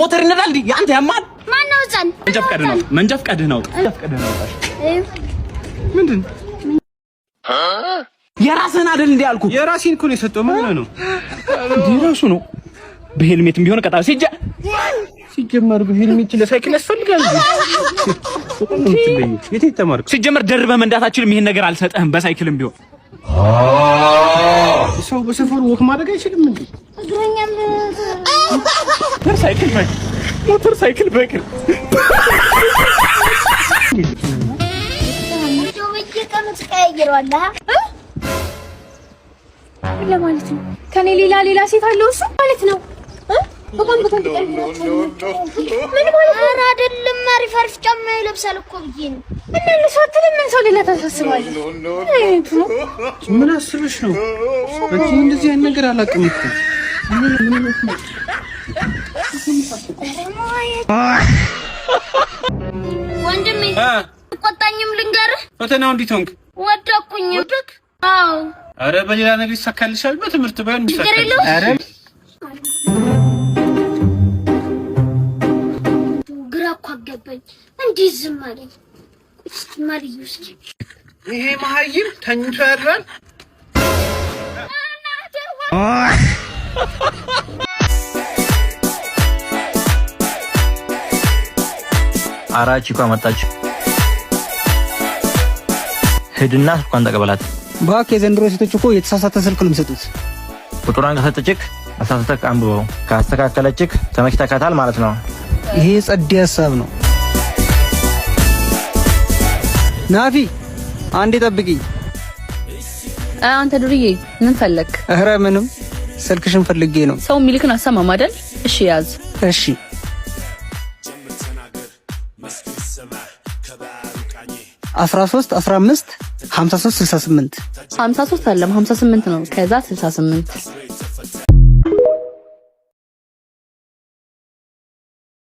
ሞተር ይነዳል እንዴ? አንተ ያማል። ማን ነው ዛን? መንጃ ፈቃድህ ነው። ምንድን የራስህን አይደል እንዴ ያልኩህ? የራሴን እኮ ነው የሰጠው። ምን ነው ራሱ ነው። በሄልሜትም ቢሆን ቀጣ ሲጀመር በሄልሜት ለሳይክል ያስፈልጋል። የት ተማርኩ? ሲጀመር ደርበህ መንዳታችንም ይሄን ነገር አልሰጠህም። በሳይክልም ቢሆን ሰው በሰፈሩ ወክ ማድረግ አይችልም እንዴ? እግረኛም ሞተር ሳይክል በእግር ለማለት ነው። ከኔ ሌላ ሴት አለው እሱ ማለት ነው። በጣም ምን ማለት ነው? አይደለም አሪፍ ጫማ ይለብሳል እኮ ብዬ ነው። እና ለሰጥተን ምን ሰው ሌላ ታሳስባለህ? ምን አስበሽ ነው? አንቺ እንደዚህ አይነት ነገር አላውቅም እኮ። ወንድሜ ቆጣኝም ልንገርህ። ፈተናው እንዴት ሆንክ? ወደኩኝ። አዎ። አረ በሌላ ነገር ይሳካልሻል። በትምህርት ባይሆን ይሳካል። አረ ግራ እኮ አገባኝ። እንዴት ዝም አለኝ? እስኪ ማርዩስ ይሄ መሀይም ተኝቶ ያድራል። አራቺ እኮ መጣች። ሄድና ስልኳን ተቀበላት። እባክህ የዘንድሮ ሴቶች እኮ የተሳሳተ ስልክ ነው የሚሰጡት። ቁጥሯን ከሰጠችክ አሳስተክ አንብበው፣ ካስተካከለችክ ተመክተካታል ማለት ነው። ይሄ ጸዴ ሐሳብ ነው። ናፊ አንዴ ጠብቂኝ። አንተ ዱርዬ ምን ፈለክ? ኧረ ምንም ስልክሽን ፈልጌ ነው። ሰው ሚልክን አሰማም አይደል? እሺ ያዝ። እሺ 13 15 53 68 53 አይደለም 58 ነው። ከዛ 68